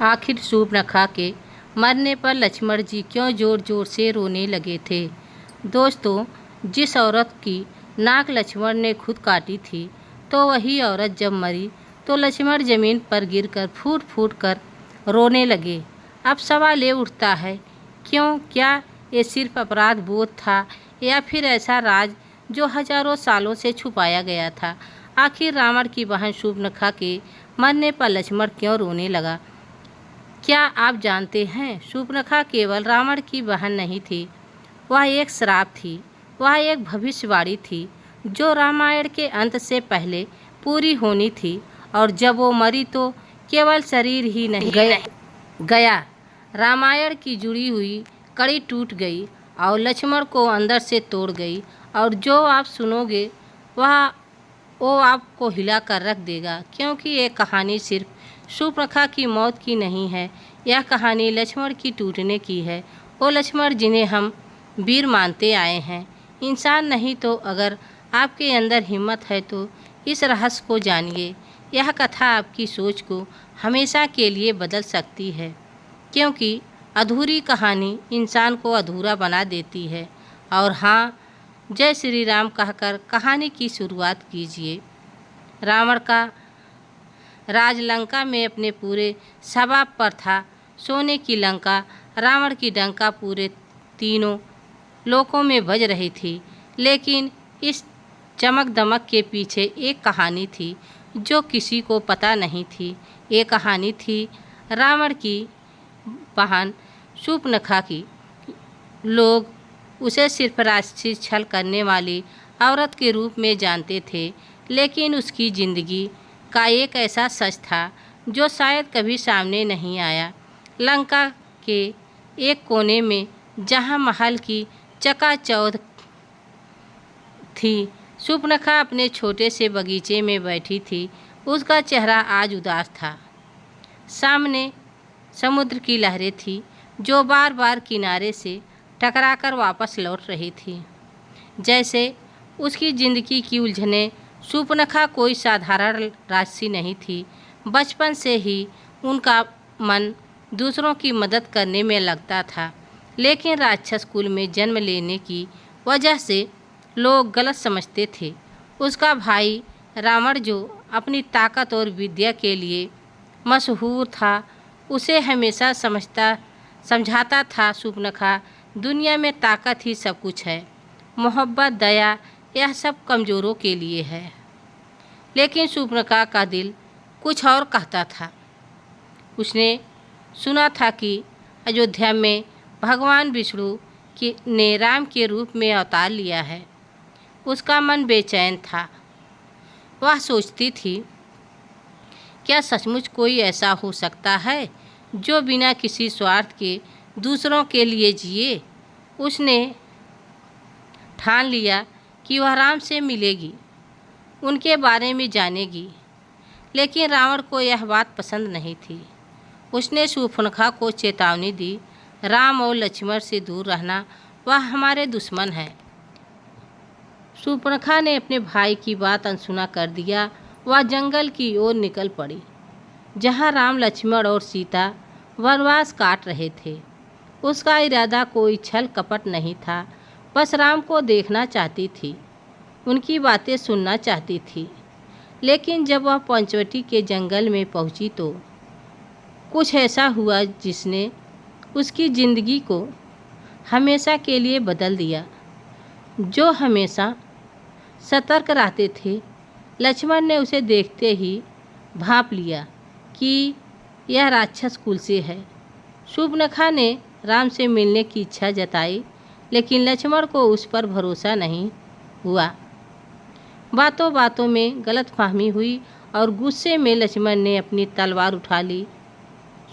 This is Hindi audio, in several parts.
आखिर शूर्पणखा के मरने पर लक्ष्मण जी क्यों ज़ोर ज़ोर से रोने लगे थे। दोस्तों, जिस औरत की नाक लक्ष्मण ने खुद काटी थी, तो वही औरत जब मरी तो लक्ष्मण ज़मीन पर गिरकर फूट फूट कर रोने लगे। अब सवाल ये उठता है, क्यों? क्या ये सिर्फ अपराध बोध था या फिर ऐसा राज जो हजारों सालों से छुपाया गया था? आखिर रावण की बहन शूर्पणखा के मरने पर लक्ष्मण क्यों रोने लगा? क्या आप जानते हैं, शूर्पणखा केवल रावण की बहन नहीं थी, वह एक श्राप थी। वह एक भविष्यवाणी थी जो रामायण के अंत से पहले पूरी होनी थी, और जब वो मरी तो केवल शरीर ही नहीं गया, रामायण की जुड़ी हुई कड़ी टूट गई और लक्ष्मण को अंदर से तोड़ गई। और जो आप सुनोगे वो आपको हिला कर रख देगा, क्योंकि ये कहानी सिर्फ शूर्पणखा की मौत की नहीं है, यह कहानी लक्ष्मण की टूटने की है। वो लक्ष्मण जिन्हें हम वीर मानते आए हैं, इंसान नहीं तो अगर आपके अंदर हिम्मत है तो इस रहस्य को जानिए। यह कथा आपकी सोच को हमेशा के लिए बदल सकती है, क्योंकि अधूरी कहानी इंसान को अधूरा बना देती है। और हाँ, जय श्री राम कहकर कहानी की शुरुआत कीजिए। रावण का राज लंका में अपने पूरे स्वभाव पर था। सोने की लंका, रावण की डंका पूरे तीनों लोकों में बज रही थी। लेकिन इस चमक दमक के पीछे एक कहानी थी जो किसी को पता नहीं थी। ये कहानी थी रावण की बहन शूर्पणखा की। लोग उसे सिर्फ राक्षसी छल करने वाली औरत के रूप में जानते थे, लेकिन उसकी ज़िंदगी का एक ऐसा सच था जो शायद कभी सामने नहीं आया। लंका के एक कोने में जहां महल की चकाचौंध थी, शूर्पणखा अपने छोटे से बगीचे में बैठी थी। उसका चेहरा आज उदास था। सामने समुद्र की लहरें थी जो बार बार किनारे से टकराकर वापस लौट रही थी। जैसे उसकी ज़िंदगी की उलझनें। शूर्पणखा कोई साधारण राक्षसी नहीं थी। बचपन से ही उनका मन दूसरों की मदद करने में लगता था, लेकिन राक्षस कुल में जन्म लेने की वजह से लोग गलत समझते थे। उसका भाई रावण, जो अपनी ताकत और विद्या के लिए मशहूर था, उसे हमेशा समझाता था, शूर्पणखा, दुनिया में ताकत ही सब कुछ है, मोहब्बत, दया, यह सब कमज़ोरों के लिए है। लेकिन शूर्पणखा का दिल कुछ और कहता था। उसने सुना था कि अयोध्या में भगवान विष्णु ने राम के रूप में अवतार लिया है। उसका मन बेचैन था। वह सोचती थी, क्या सचमुच कोई ऐसा हो सकता है जो बिना किसी स्वार्थ के दूसरों के लिए जिए? उसने ठान लिया कि वह राम से मिलेगी, उनके बारे में जानेगी। लेकिन रावण को यह बात पसंद नहीं थी। उसने शूर्पणखा को चेतावनी दी, राम और लक्ष्मण से दूर रहना, वह हमारे दुश्मन हैं। शूर्पणखा ने अपने भाई की बात अनसुना कर दिया। वह जंगल की ओर निकल पड़ी, जहाँ राम, लक्ष्मण और सीता वनवास काट रहे थे। उसका इरादा कोई छल कपट नहीं था, बस राम को देखना चाहती थी, उनकी बातें सुनना चाहती थी। लेकिन जब वह पंचवटी के जंगल में पहुंची तो कुछ ऐसा हुआ जिसने उसकी ज़िंदगी को हमेशा के लिए बदल दिया। जो हमेशा सतर्क रहते थे, लक्ष्मण ने उसे देखते ही भांप लिया कि यह राक्षस कुल से है। शूर्पणखा ने राम से मिलने की इच्छा जताई, लेकिन लक्ष्मण को उस पर भरोसा नहीं हुआ। बातों बातों में गलतफहमी हुई और गुस्से में लक्ष्मण ने अपनी तलवार उठा ली।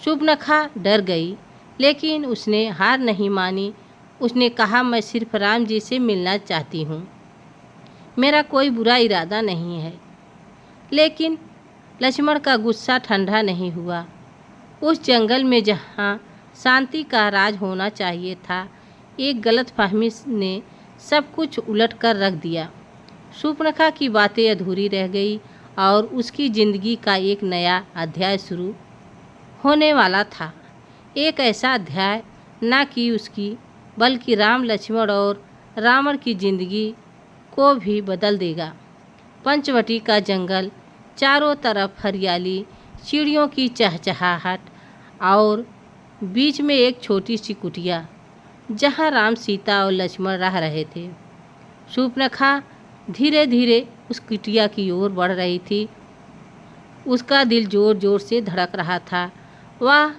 शूर्पणखा डर गई, लेकिन उसने हार नहीं मानी। उसने कहा, मैं सिर्फ राम जी से मिलना चाहती हूँ, मेरा कोई बुरा इरादा नहीं है। लेकिन लक्ष्मण का गुस्सा ठंडा नहीं हुआ। उस जंगल में जहाँ शांति का राज होना चाहिए था, एक गलतफहमी ने सब कुछ उलट कर रख दिया। शूर्पणखा की बातें अधूरी रह गई और उसकी ज़िंदगी का एक नया अध्याय शुरू होने वाला था। एक ऐसा अध्याय न कि उसकी बल्कि राम, लक्ष्मण और रावण की जिंदगी को भी बदल देगा। पंचवटी का जंगल, चारों तरफ हरियाली, चिड़ियों की चहचहाहट और बीच में एक छोटी सी कुटिया जहाँ राम, सीता और लक्ष्मण रह रहे थे। शूर्पणखा धीरे धीरे उस कुटिया की ओर बढ़ रही थी। उसका दिल जोर जोर से धड़क रहा था। वह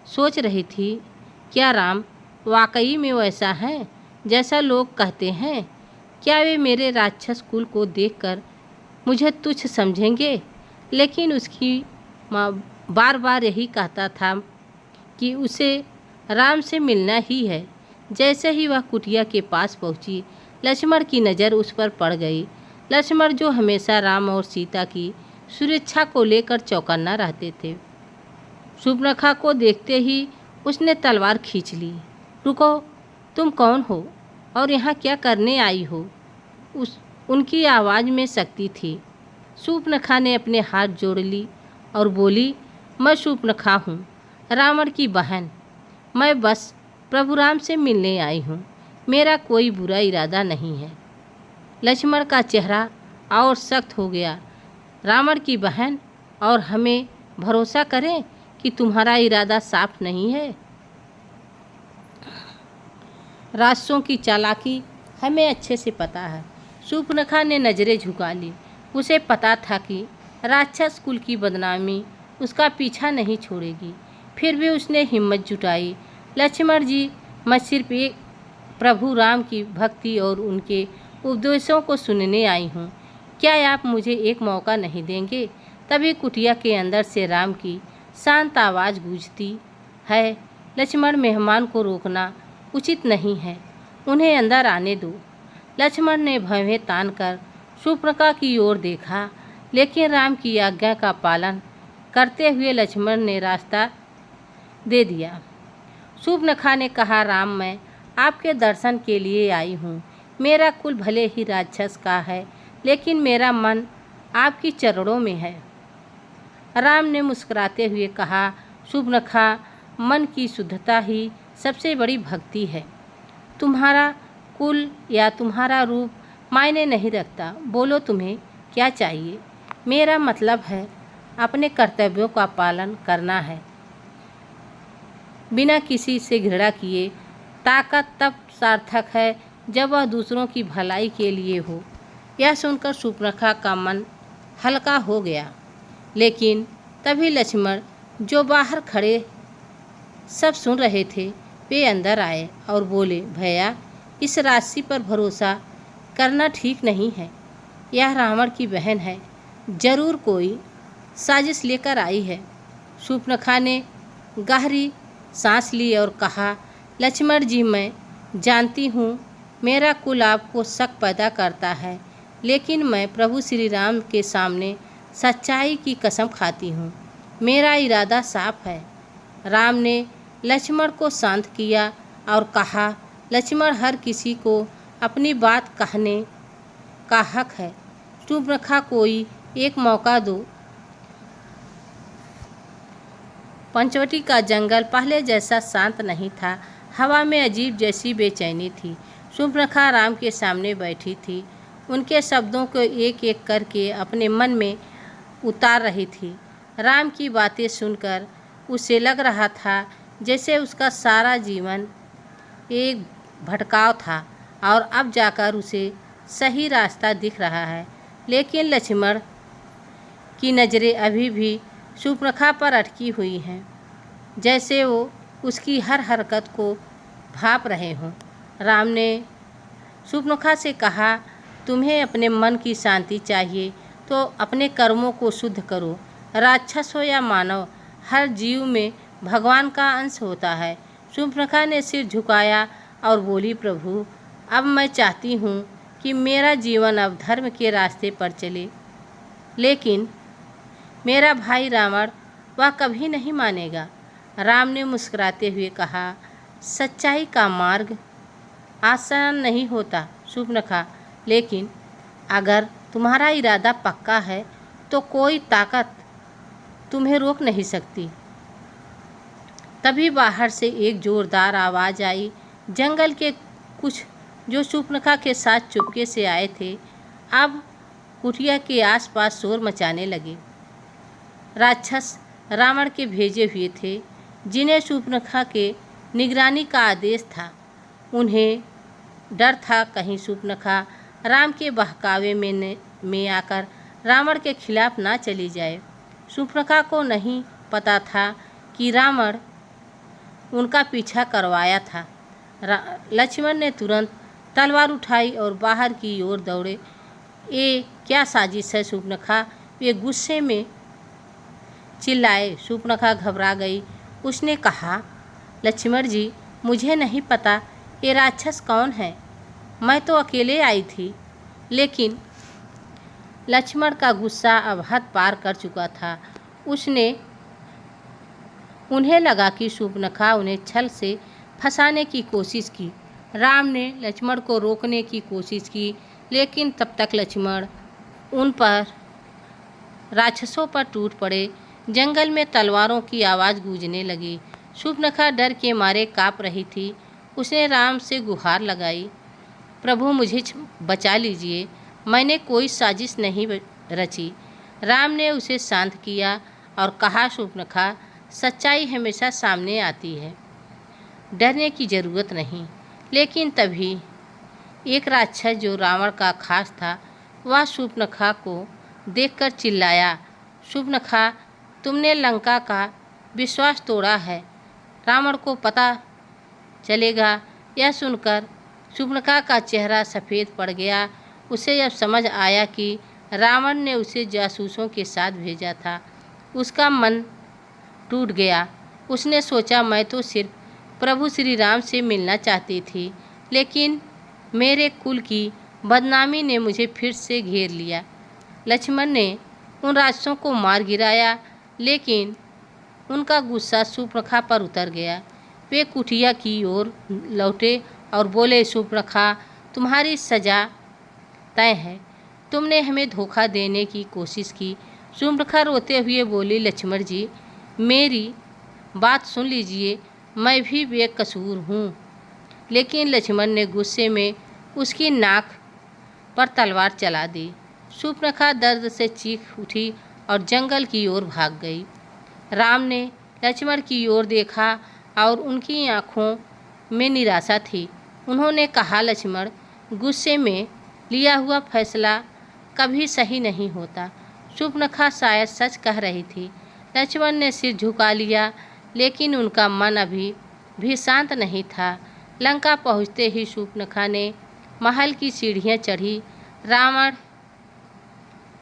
सोच रही थी, क्या राम वाकई में वैसा है जैसा लोग कहते हैं? क्या वे मेरे राक्षस कुल को देखकर मुझे तुच्छ समझेंगे? लेकिन उसकी माँ बार बार यही कहता था कि उसे राम से मिलना ही है। जैसे ही वह कुटिया के पास पहुंची, लक्ष्मण की नज़र उस पर पड़ गई। लक्ष्मण जो हमेशा राम और सीता की सुरक्षा को लेकर चौकन्ना रहते थे। शूर्पणखा को देखते ही उसने तलवार खींच ली। रुको, तुम कौन हो और यहाँ क्या करने आई हो? उनकी आवाज़ में शक्ति थी। शूर्पणखा ने अपने हाथ जोड़ ली और बोली, मैं शूर्पणखा हूँ, रावण की बहन। मैं बस प्रभु राम से मिलने आई हूँ। मेरा कोई बुरा इरादा नहीं है। लक्ष्मण का चेहरा और सख्त हो गया। रावण की बहन, और हमें भरोसा करें कि तुम्हारा इरादा साफ नहीं है। राक्षसों की चालाकी हमें अच्छे से पता है। शूर्पणखा ने नज़रें झुका ली। उसे पता था कि राक्षस कुल की बदनामी उसका पीछा नहीं छोड़ेगी। फिर भी उसने हिम्मत जुटाई। लक्ष्मण जी, मैं सिर्फ एक प्रभु राम की भक्ति और उनके उपदेशों को सुनने आई हूँ। क्या आप मुझे एक मौका नहीं देंगे? तभी कुटिया के अंदर से राम की शांत आवाज़ गूंजती है, लक्ष्मण, मेहमान को रोकना उचित नहीं है, उन्हें अंदर आने दो। लक्ष्मण ने भवें तान कर शूर्पणखा की ओर देखा, लेकिन राम की आज्ञा का पालन करते हुए लक्ष्मण ने रास्ता दे दिया। शूर्पणखा ने कहा, राम, मैं आपके दर्शन के लिए आई हूँ। मेरा कुल भले ही राक्षस का है, लेकिन मेरा मन आपकी चरणों में है। राम ने मुस्कुराते हुए कहा, शूर्पणखा, मन की शुद्धता ही सबसे बड़ी भक्ति है। तुम्हारा कुल या तुम्हारा रूप मायने नहीं रखता। बोलो, तुम्हें क्या चाहिए? मेरा मतलब है अपने कर्तव्यों का पालन करना है, बिना किसी से घृणा किए। ताकत तब सार्थक है जब वह दूसरों की भलाई के लिए हो। यह सुनकर शूर्पणखा का मन हल्का हो गया। लेकिन तभी लक्ष्मण, जो बाहर खड़े सब सुन रहे थे, वे अंदर आए और बोले, भैया, इस राशि पर भरोसा करना ठीक नहीं है। यह रावण की बहन है, जरूर कोई साजिश लेकर आई है। शूर्पणखा ने गहरी सांस ली और कहा, लक्ष्मण जी, मैं जानती हूँ मेरा कुल आपको शक पैदा करता है, लेकिन मैं प्रभु श्री राम के सामने सच्चाई की कसम खाती हूँ। मेरा इरादा साफ है। राम ने लक्ष्मण को शांत किया और कहा, लक्ष्मण, हर किसी को अपनी बात कहने का हक है। शूर्पणखा, कोई एक मौका दो। पंचवटी का जंगल पहले जैसा शांत नहीं था। हवा में अजीब जैसी बेचैनी थी। शूर्पणखा राम के सामने बैठी थी, उनके शब्दों को एक एक करके अपने मन में उतार रही थी। राम की बातें सुनकर उसे लग रहा था जैसे उसका सारा जीवन एक भटकाव था और अब जाकर उसे सही रास्ता दिख रहा है। लेकिन लक्ष्मण की नज़रें अभी भी शूर्पणखा पर अटकी हुई हैं, जैसे वो उसकी हर हरकत को भांप रहे हों। राम ने शूर्पणखा से कहा, तुम्हें अपने मन की शांति चाहिए तो अपने कर्मों को शुद्ध करो। राक्षस हो या मानव, हर जीव में भगवान का अंश होता है। शूर्पणखा ने सिर झुकाया और बोली, प्रभु, अब मैं चाहती हूँ कि मेरा जीवन अब धर्म के रास्ते पर चले, लेकिन मेरा भाई रावण वह कभी नहीं मानेगा। राम ने मुस्कुराते हुए कहा, सच्चाई का मार्ग आसान नहीं होता शूर्पणखा, लेकिन अगर तुम्हारा इरादा पक्का है तो कोई ताकत तुम्हें रोक नहीं सकती। तभी बाहर से एक जोरदार आवाज़ आई। जंगल के कुछ जो शूर्पणखा के साथ चुपके से आए थे अब कुटिया के आसपास शोर मचाने लगे। राक्षस रावण के भेजे हुए थे जिन्हें शूर्पणखा के निगरानी का आदेश था। उन्हें डर था कहीं शूर्पणखा राम के बहकावे में आकर रावण के खिलाफ ना चली जाए। शूर्पणखा को नहीं पता था कि रावण उनका पीछा करवाया था। लक्ष्मण ने तुरंत तलवार उठाई और बाहर की ओर दौड़े। ये क्या साजिश है शूर्पणखा, वे गुस्से में चिल्लाए। शूर्पणखा घबरा गई। उसने कहा, लक्ष्मण जी, मुझे नहीं पता ये राक्षस कौन है, मैं तो अकेले आई थी। लेकिन लक्ष्मण का गुस्सा अब हद पार कर चुका था। उन्हें लगा कि शूर्पणखा उन्हें छल से फंसाने की कोशिश की। राम ने लक्ष्मण को रोकने की कोशिश की, लेकिन तब तक लक्ष्मण उन पर राक्षसों पर टूट पड़े। जंगल में तलवारों की आवाज़ गूंजने लगी। शूर्पणखा डर के मारे काँप रही थी। उसने राम से गुहार लगाई, प्रभु मुझे बचा लीजिए, मैंने कोई साजिश नहीं रची। राम ने उसे शांत किया और कहा, शूर्पणखा, सच्चाई हमेशा सामने आती है, डरने की ज़रूरत नहीं। लेकिन तभी एक राक्षस जो रावण का खास था वह शूर्पणखा को देखकर चिल्लाया, शूर्पणखा, तुमने लंका का विश्वास तोड़ा है, रावण को पता चलेगा। यह सुनकर शूर्पणखा का चेहरा सफ़ेद पड़ गया। उसे अब समझ आया कि रावण ने उसे जासूसों के साथ भेजा था। उसका मन टूट गया। उसने सोचा, मैं तो सिर्फ प्रभु श्री राम से मिलना चाहती थी, लेकिन मेरे कुल की बदनामी ने मुझे फिर से घेर लिया। लक्ष्मण ने उन राक्षसों को मार गिराया, लेकिन उनका गुस्सा शूर्पणखा पर उतर गया। वे कुटिया की ओर लौटे और बोले, शूर्पणखा, तुम्हारी सज़ा तय है, तुमने हमें धोखा देने की कोशिश की। शूर्पणखा रोते हुए बोली, लक्ष्मण जी, मेरी बात सुन लीजिए, मैं भी बेकसूर हूँ। लेकिन लक्ष्मण ने गुस्से में उसकी नाक पर तलवार चला दी। शूर्पणखा दर्द से चीख उठी और जंगल की ओर भाग गई। राम ने लक्ष्मण की ओर देखा और उनकी आँखों में निराशा थी। उन्होंने कहा, लक्ष्मण, गुस्से में लिया हुआ फैसला कभी सही नहीं होता। शूर्पणखा शायद सच कह रही थी। लक्ष्मण ने सिर झुका लिया, लेकिन उनका मन अभी भी शांत नहीं था। लंका पहुँचते ही शूर्पणखा ने महल की सीढ़ियाँ चढ़ी। रावण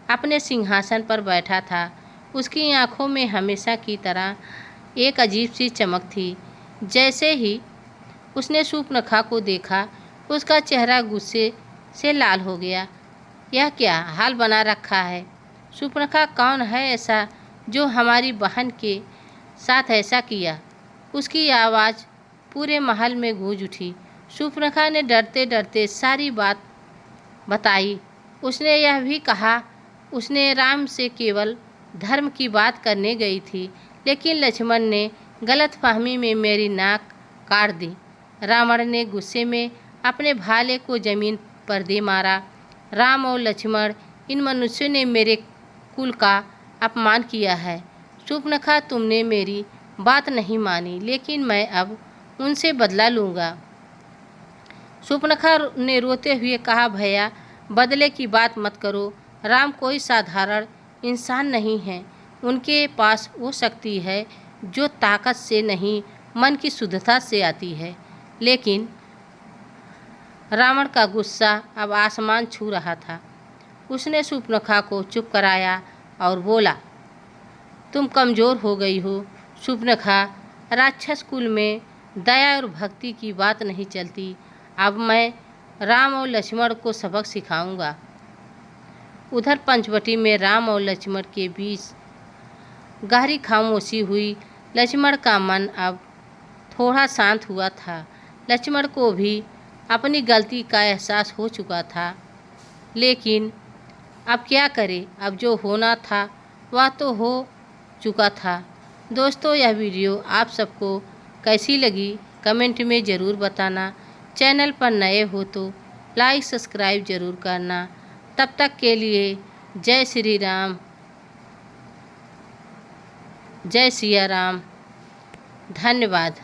अपने सिंहासन पर बैठा था। उसकी आँखों में हमेशा की तरह एक अजीब सी चमक थी। जैसे ही उसने शूर्पणखा को देखा, उसका चेहरा गुस्से से लाल हो गया। यह क्या हाल बना रखा है? शूर्पणखा, कौन है ऐसा जो हमारी बहन के साथ ऐसा किया? उसकी आवाज़ पूरे महल में गूंज उठी। शूर्पणखा ने डरते डरते सारी बात बताई। उसने यह भी कहा, उसने राम से केवल धर्म की बात करने गई थी, लेकिन लक्ष्मण ने गलतफहमी में मेरी नाक काट दी। रावण ने गुस्से में अपने भाले को जमीन पर दे मारा। राम और लक्ष्मण, इन मनुष्यों ने मेरे कुल का अपमान किया है। शूर्पणखा, तुमने मेरी बात नहीं मानी, लेकिन मैं अब उनसे बदला लूँगा। शूर्पणखा ने रोते हुए कहा, भैया, बदले की बात मत करो। राम कोई साधारण इंसान नहीं है। उनके पास वो शक्ति है जो ताकत से नहीं, मन की शुद्धता से आती है। लेकिन रावण का गुस्सा अब आसमान छू रहा था। उसने शूर्पणखा को चुप कराया और बोला, तुम कमज़ोर हो गई हो शूर्पणखा, राक्षस कुल में दया और भक्ति की बात नहीं चलती। अब मैं राम और लक्ष्मण को सबक सिखाऊंगा। उधर पंचवटी में राम और लक्ष्मण के बीच गहरी खामोशी हुई। लक्ष्मण का मन अब थोड़ा शांत हुआ था। लक्ष्मण को भी अपनी गलती का एहसास हो चुका था, लेकिन अब क्या करे, अब जो होना था वह तो हो चुका था। दोस्तों, यह वीडियो आप सबको कैसी लगी कमेंट में ज़रूर बताना। चैनल पर नए हो तो लाइक सब्सक्राइब ज़रूर करना। तब तक के लिए जय श्री राम, जय सिया राम। धन्यवाद।